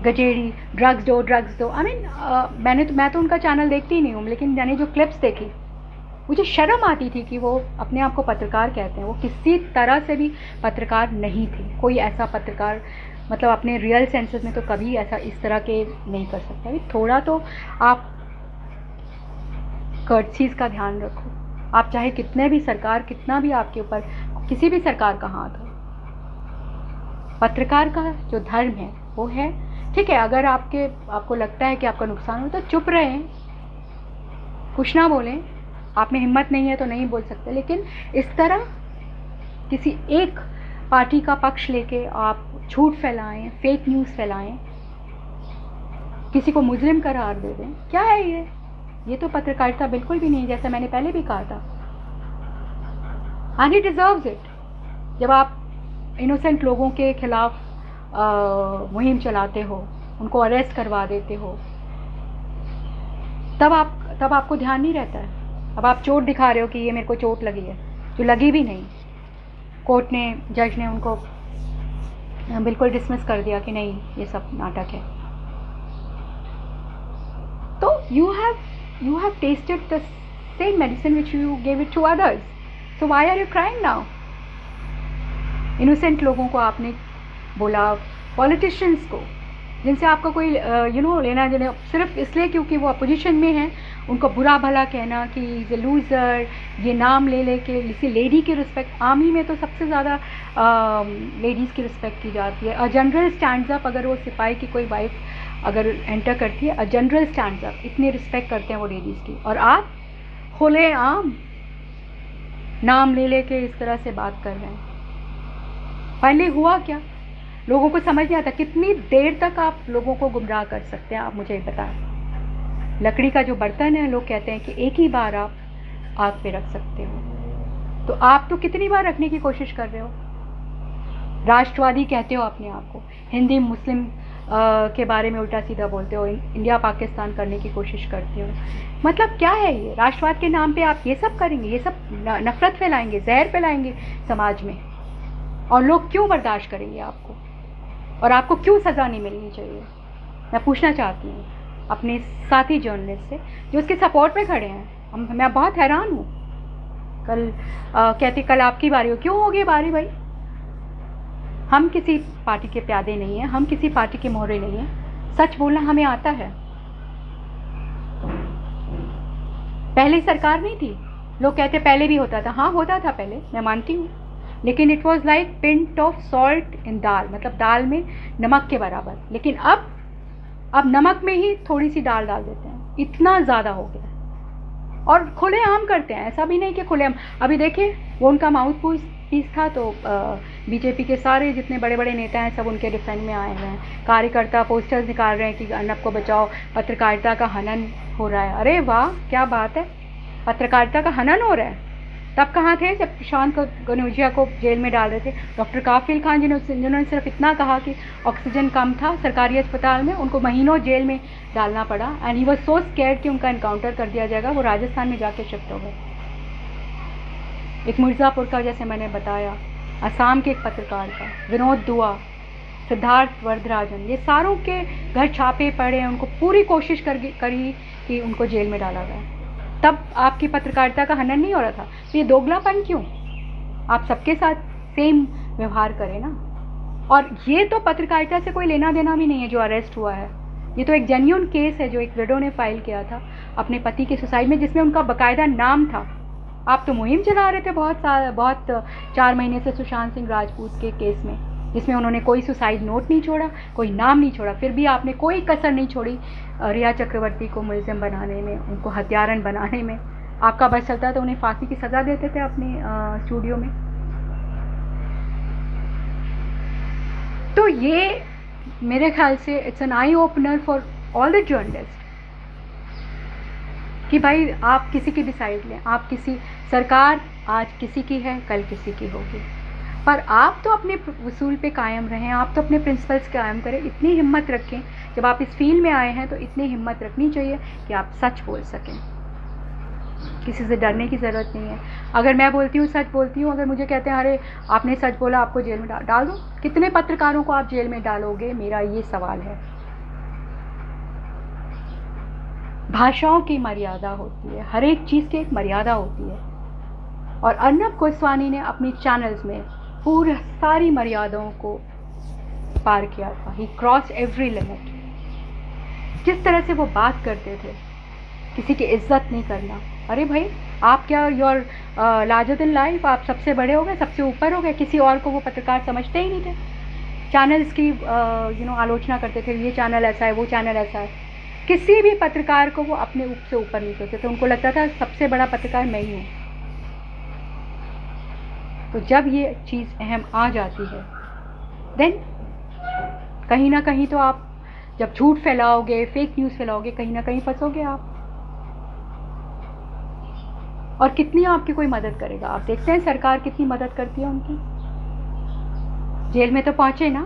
गजेड़ी, ड्रग्स दो। आई मीन मैं तो उनका चैनल देखती ही नहीं हूँ, लेकिन मैंने जो क्लिप्स देखी मुझे शर्म आती थी कि वो अपने आप को पत्रकार कहते हैं। वो किसी तरह से भी पत्रकार नहीं थे। कोई ऐसा पत्रकार मतलब अपने रियल सेंसेस में तो कभी ऐसा इस तरह के नहीं कर सकता। थोड़ा तो आप कर्टसीज का ध्यान रखो। आप चाहे कितने भी सरकार, कितना भी आपके ऊपर किसी भी सरकार का हाथ हो, पत्रकार का जो धर्म है वो है, ठीक है, अगर आपको लगता है कि आपका नुकसान हो तो चुप रहें, कुछ ना बोलें। आप में हिम्मत नहीं है तो नहीं बोल सकते, लेकिन इस तरह किसी एक पार्टी का पक्ष लेके आप झूठ फैलाएं, फेक न्यूज़ फैलाएं, किसी को मुजरिम करार दे दें, क्या है ये तो पत्रकारिता बिल्कुल भी नहीं, जैसा मैंने पहले भी कहा था। And he deserves it. जब आप इनोसेंट लोगों के खिलाफ मुहिम चलाते हो, उनको अरेस्ट करवा देते हो, तब आपको ध्यान नहीं रहता है। अब आप चोट दिखा रहे हो कि ये मेरे को चोट लगी है, जो लगी भी नहीं। कोर्ट ने, जज ने उनको बिल्कुल डिसमिस कर दिया कि नहीं ये सब नाटक है। तो you have tested the same medicine which you gave it to others, so why are you crying now? Innocent लोगों को आपने बोला, पॉलिटिशियंस को जिनसे आपका कोई लेना देना, सिर्फ इसलिए क्योंकि वो अपोजिशन में हैं, उनको बुरा भला कहना कि इज़ ए लूज़र, ये नाम ले लेके किसी लेडी की रिस्पेक्ट। आर्मी में तो सबसे ज़्यादा लेडीज़ की रिस्पेक्ट की जाती है। अ जनरल स्टैंड्स अप, अगर वो सिपाही की कोई वाइफ अगर एंटर करती है, अ जनरल स्टैंड्स अप, इतनी रिस्पेक्ट करते हैं वो लेडीज़ की। और आप खुले आम नाम ले लेके इस तरह से बात कर रहे हैं। फाइनली हुआ क्या? लोगों को समझ नहीं आता कितनी देर तक आप लोगों को गुमराह कर सकते हैं। आप मुझे बताएं। लकड़ी का जो बर्तन है, लोग कहते हैं कि एक ही बार आप आग पे रख सकते हो, तो आप तो कितनी बार रखने की कोशिश कर रहे हो? राष्ट्रवादी कहते हो अपने आप को, हिंदी मुस्लिम के बारे में उल्टा सीधा बोलते हो, इंडिया पाकिस्तान करने की कोशिश करते हो। मतलब क्या है ये? राष्ट्रवाद के नाम पे आप ये सब करेंगे, ये सब नफरत फैलाएंगे, जहर फैलाएंगे समाज में, और लोग क्यों बर्दाश्त करेंगे आपको? और आपको क्यों सज़ा नहीं मिलनी चाहिए? मैं पूछना चाहती हूँ अपने साथी जर्नलिस्ट से जो उसके सपोर्ट में खड़े हैं। मैं बहुत हैरान हूँ। कहते कल आपकी बारी हो, क्यों होगी बारी भाई? हम किसी पार्टी के प्यादे नहीं हैं, हम किसी पार्टी के मोहरे नहीं हैं। सच बोलना हमें आता है। पहले सरकार नहीं थी, लोग कहते पहले भी होता था। हाँ होता था पहले, मैं मानती हूँ, लेकिन it was like pint of salt in dal, मतलब दाल में नमक के बराबर। लेकिन अब नमक में ही थोड़ी सी दाल डाल देते हैं, इतना ज़्यादा हो गया। और खुले आम करते हैं, ऐसा भी नहीं कि खुले आम। अभी देखिए वो उनका माउथ पीस था, तो बीजेपी के सारे जितने बड़े बड़े नेता हैं सब उनके डिफेंस में आए हुए हैं। कार्यकर्ता पोस्टर्स निकाल रहे हैं कि अर्नब को बचाओ, पत्रकारिता का हनन हो रहा है। अरे वाह, क्या बात है, पत्रकारिता का हनन हो रहा है। तब कहाँ थे जब प्रशांत कनौजिया को जेल में डाल रहे थे? डॉक्टर काफिल खान जिन्होंने सिर्फ इतना कहा कि ऑक्सीजन कम था सरकारी अस्पताल में, उनको महीनों जेल में डालना पड़ा। And he was so scared कि उनका एनकाउंटर कर दिया जाएगा। वो राजस्थान में जाके शिफ्ट हो गए। एक मिर्ज़ापुर का, जैसे मैंने बताया, असम के एक पत्रकार का, विनोद दुआ, सिद्धार्थ वरदराजन, ये सारों के घर छापे पड़े हैं, उनको पूरी कोशिश करी कि उनको जेल में डाला जाए। तब आपकी पत्रकारिता का हनन नहीं हो रहा था। तो ये दोगलापन क्यों? आप सबके साथ सेम व्यवहार करें ना। और ये तो पत्रकारिता से कोई लेना देना भी नहीं है जो अरेस्ट हुआ है। ये तो एक जेन्युइन केस है जो एक विडो ने फाइल किया था अपने पति के सुसाइड में, जिसमें उनका बाकायदा नाम था। आप तो मुहिम चला रहे थे बहुत 4 महीने से सुशांत सिंह राजपूत के केस में, जिसमें उन्होंने कोई सुसाइड नोट नहीं छोड़ा, कोई नाम नहीं छोड़ा। फिर भी आपने कोई कसर नहीं छोड़ी रिया चक्रवर्ती को मुलजिम बनाने में, उनको हत्यारन बनाने में। आपका बस चलता तो उन्हें फांसी की सज़ा देते थे अपने स्टूडियो में। तो ये मेरे ख्याल से it's an eye opener for all the journalist कि भाई आप किसी की भी साइड लें। आप किसी सरकार आज किसी की है, कल किसी की होगी, पर आप तो अपने वसूल पे कायम रहें, आप तो अपने प्रिंसिपल्स कायम करें। इतनी हिम्मत रखें, जब आप इस फील्ड में आए हैं तो इतनी हिम्मत रखनी चाहिए कि आप सच बोल सकें। किसी से डरने की ज़रूरत नहीं है। अगर मैं बोलती हूँ, सच बोलती हूँ, अगर मुझे कहते हैं अरे आपने सच बोला, आपको जेल में डाल दो, कितने पत्रकारों को आप जेल में डालोगे? मेरा ये सवाल है। भाषाओं की मर्यादा होती है, हर एक चीज़ की एक मर्यादा होती है। और अर्नब गोस्वामी ने अपनी चैनल्स में पूरी सारी मर्यादाओं को पार किया था। ही क्रॉस एवरी लिमिट। जिस तरह से वो बात करते थे, किसी की इज्जत नहीं करना। अरे भाई आप क्या योर लार्जर देन लाइफ, आप सबसे बड़े हो गए, सबसे ऊपर हो गए। किसी और को वो पत्रकार समझते ही नहीं थे। चैनल्स की आलोचना करते थे, ये चैनल ऐसा है, वो चैनल ऐसा है। किसी भी पत्रकार को वो अपने से ऊपर नहीं सोचते थे। उनको लगता था सबसे बड़ा पत्रकार मैं ही हूँ। तो जब ये चीज़ अहम आ जाती है, देन कहीं ना कहीं तो आप जब झूठ फैलाओगे, फेक न्यूज़ फैलाओगे, कहीं ना कहीं फंसोगे आप। और कितनी आपकी कोई मदद करेगा? आप देखते हैं सरकार कितनी मदद करती है उनकी। जेल में तो पहुंचे ना,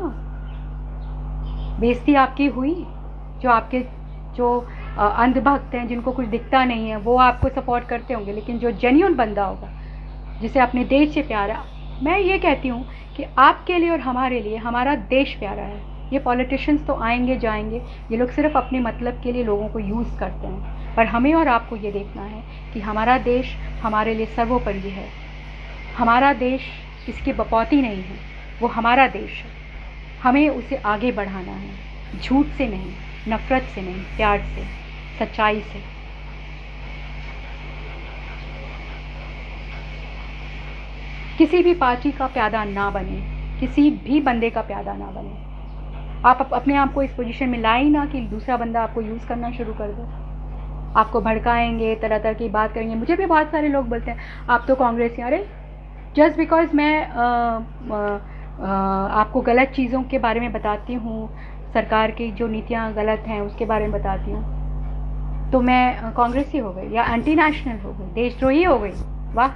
बेइज्जती आपकी हुई। जो आपके अंधभक्त हैं, जिनको कुछ दिखता नहीं है, वो आपको सपोर्ट करते होंगे, लेकिन जो जेन्युइन बंदा होगा, जिसे अपने देश से प्यार है, मैं ये कहती हूँ कि आपके लिए और हमारे लिए हमारा देश प्यारा है। ये पॉलिटिशियंस तो आएंगे जाएंगे, ये लोग सिर्फ अपने मतलब के लिए लोगों को यूज़ करते हैं, पर हमें और आपको ये देखना है कि हमारा देश हमारे लिए सर्वोपरि है। हमारा देश किसी की बपौती नहीं है, वो हमारा देश है। हमें उसे आगे बढ़ाना है, झूठ से नहीं, नफ़रत से नहीं, प्यार से, सच्चाई से। किसी भी पार्टी का प्यादा ना बने, किसी भी बंदे का प्यादा ना बने। आप अपने आप को इस पोजीशन में लाए ना कि दूसरा बंदा आपको यूज़ करना शुरू कर दे। आपको भड़काएंगे, तरह तरह की बात करेंगे। मुझे भी बहुत सारे लोग बोलते हैं आप तो कांग्रेस हैं। अरे जस्ट बिकॉज मैं आपको गलत चीज़ों के बारे में बताती हूँ, सरकार की जो नीतियाँ गलत हैं उसके बारे में बताती हूँ, तो मैं कांग्रेसी हो गई या एंटी नेशनल हो गई, देशद्रोही हो गई? वाह,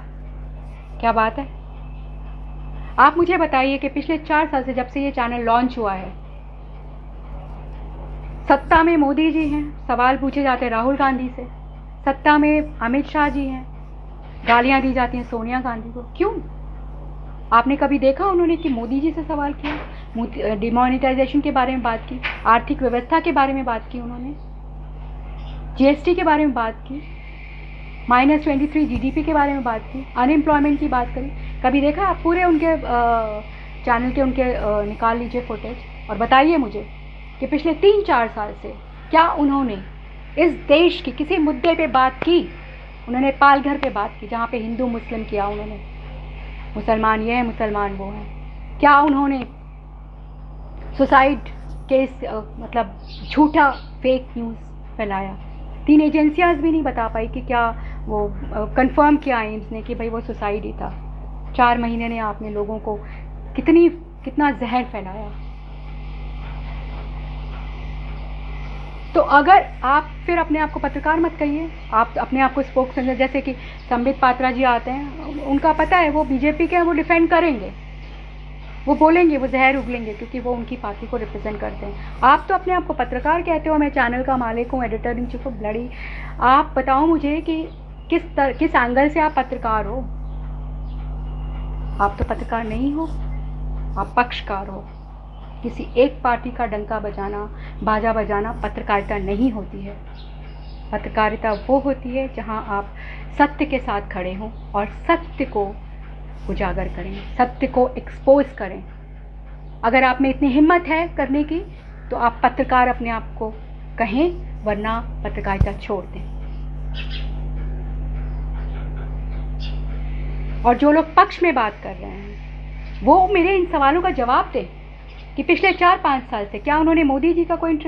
क्या बात है। आप मुझे बताइए कि पिछले 4 साल से जब से ये चैनल लॉन्च हुआ है, सत्ता में मोदी जी हैं, सवाल पूछे जाते हैं राहुल गांधी से। सत्ता में अमित शाह जी हैं, गालियां दी जाती हैं सोनिया गांधी को। क्यों? आपने कभी देखा उन्होंने कि मोदी जी से सवाल किया? डिमोनेटाइजेशन के बारे में बात की, आर्थिक व्यवस्था के बारे में बात की, उन्होंने जीएसटी के बारे में बात की, -23 जीडीपी के बारे में बात की, अनएम्प्लॉयमेंट की बात करी। कभी देखा आप? पूरे उनके चैनल के उनके निकाल लीजिए फुटेज और बताइए मुझे कि पिछले 3-4 साल से क्या उन्होंने इस देश की किसी मुद्दे पे बात की? उन्होंने पालघर पे बात की, जहाँ पे हिंदू मुस्लिम किया उन्होंने, मुसलमान ये है, मुसलमान वो है। क्या उन्होंने सुसाइड केस मतलब झूठा फेक न्यूज़ फैलाया? 3 एजेंसियाँ भी नहीं बता पाई कि क्या वो कंफर्म किया एम्स ने कि भाई वो सुसाइड ही था। 4 महीने ने आपने लोगों को कितना जहर फैलाया। तो अगर आप फिर अपने आप को पत्रकार मत कहिए, आप अपने आप को स्पोक्सपर्सन, जैसे कि संबित पात्रा जी आते हैं, उनका पता है वो बीजेपी के हैं, वो डिफेंड करेंगे, वो बोलेंगे, वो जहर उगलेंगे, क्योंकि वो उनकी पार्टी को रिप्रेजेंट करते हैं। आप तो अपने आप को पत्रकार कहते हो, मैं चैनल का मालिक हूँ, editor in chief of bloody. आप बताओ मुझे कि किस एंगल से आप पत्रकार हो? आप तो पत्रकार नहीं हो, आप पक्षकार हो। किसी एक पार्टी का डंका बजाना, बाजा बजाना पत्रकारिता नहीं होती है। पत्रकारिता वो होती है जहां आप सत्य के साथ खड़े हों और सत्य को उजागर करें, सत्य को एक्सपोज करें। अगर आप में इतनी हिम्मत है करने की तो आप पत्रकार अपने आप को कहें, वरना पत्रकारिता छोड़ दें। और जो लोग पक्ष में बात कर रहे हैं वो मेरे इन सवालों का जवाब दें कि पिछले 4-5 साल से क्या उन्होंने मोदी जी का कोई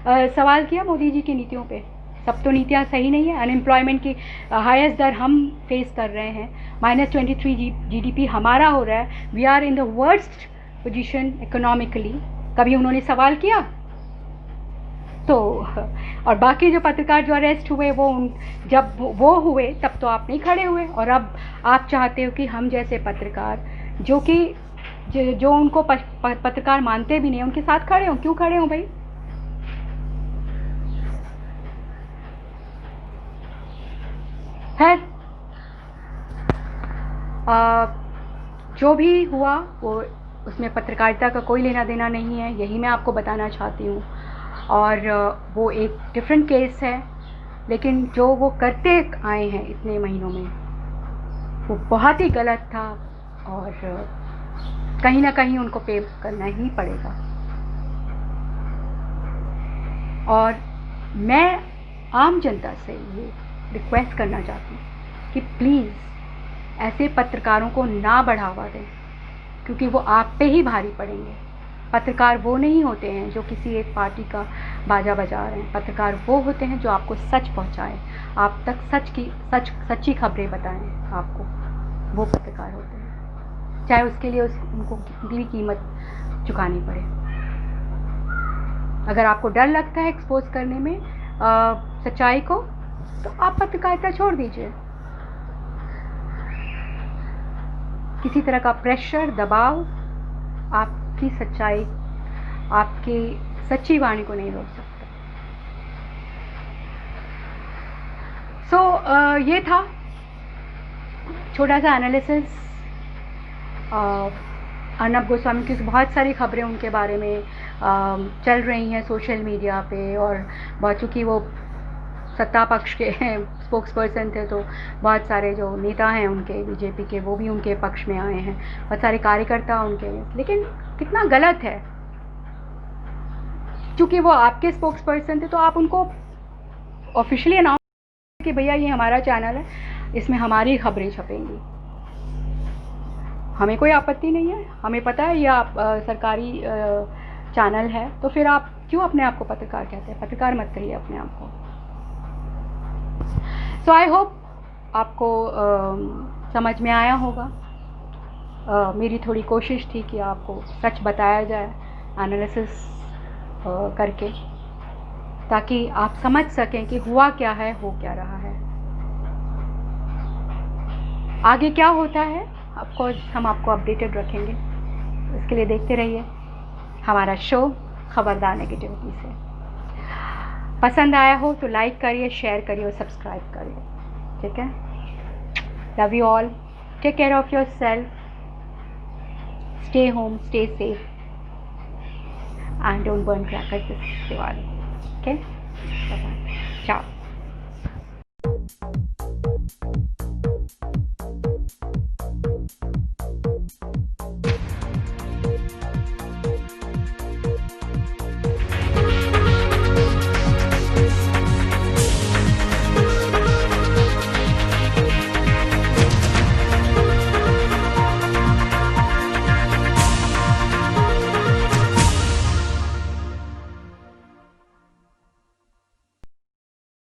सवाल किया मोदी जी की नीतियों पे? सब तो नीतियाँ सही नहीं है। अनएम्प्लॉयमेंट की हाईएस्ट दर हम फेस कर रहे हैं, -23 GDP हमारा हो रहा है, we are in the worst position economically. कभी उन्होंने सवाल किया? तो और बाकी जो पत्रकार जो अरेस्ट हुए जब वो हुए तब तो आप नहीं खड़े हुए, और अब आप चाहते हो कि हम जैसे पत्रकार जो उनको पत्रकार मानते भी नहीं उनके साथ खड़े हों। क्यों खड़े हों भाई? खैर, जो भी हुआ वो उसमें पत्रकारिता का कोई लेना देना नहीं है, यही मैं आपको बताना चाहती हूँ। और वो एक डिफरेंट केस है, लेकिन जो वो करते आए हैं इतने महीनों में वो बहुत ही गलत था, और कहीं ना कहीं उनको पे करना ही पड़ेगा। और मैं आम जनता से ये रिक्वेस्ट करना चाहती हूँ कि प्लीज़ ऐसे पत्रकारों को ना बढ़ावा दें, क्योंकि वो आप पे ही भारी पड़ेंगे। पत्रकार वो नहीं होते हैं जो किसी एक पार्टी का बाजा बजा रहे हैं। पत्रकार वो होते हैं जो आपको सच पहुंचाएं, आप तक सच्ची खबरें बताएं आपको, वो पत्रकार होते हैं, चाहे उसके लिए उनको कितनी भी कीमत चुकानी पड़े। अगर आपको डर लगता है एक्सपोज करने में सच्चाई को, तो आप पत्रकारिता छोड़ दीजिए। किसी तरह का प्रेशर, दबाव आपकी सच्चाई, आपकी सच्ची वाणी को नहीं रोक सकता। ये था छोटा सा एनालिसिस अर्नब गोस्वामी की। बहुत सारी खबरें उनके बारे में चल रही हैं सोशल मीडिया पे, और बहुत चूँकि वो सत्ता पक्ष के स्पोक्स पर्सन थे तो बहुत सारे जो नेता हैं उनके बीजेपी के वो भी उनके पक्ष में आए हैं, बहुत सारे कार्यकर्ता उनके। लेकिन कितना गलत है, क्योंकि वो आपके स्पोक्स पर्सन थे तो आप उनको ऑफिशियली अनाउंस कि भैया ये हमारा चैनल है, इसमें हमारी खबरें छपेंगी। हमें कोई आपत्ति नहीं है, हमें पता है ये आप सरकारी चैनल है, तो फिर आप क्यों अपने आप को पत्रकार कहते हैं? पत्रकार मत कहिए अपने आप को। सो आई होप आपको समझ में आया होगा। मेरी थोड़ी कोशिश थी कि आपको सच बताया जाए एनालिसिस करके, ताकि आप समझ सकें कि हुआ क्या है, हो क्या रहा है, आगे क्या होता है। ऑफकोर्स हम आपको अपडेटेड रखेंगे, इसके लिए देखते रहिए हमारा शो खबरदार नेगेटिविटी से। पसंद आया हो तो लाइक करिए, शेयर करिए और सब्सक्राइब करिए, ठीक है? Love you all, take care of your self, stay home, stay safe and don't burn crackers this Diwali, okay? Bye, ciao.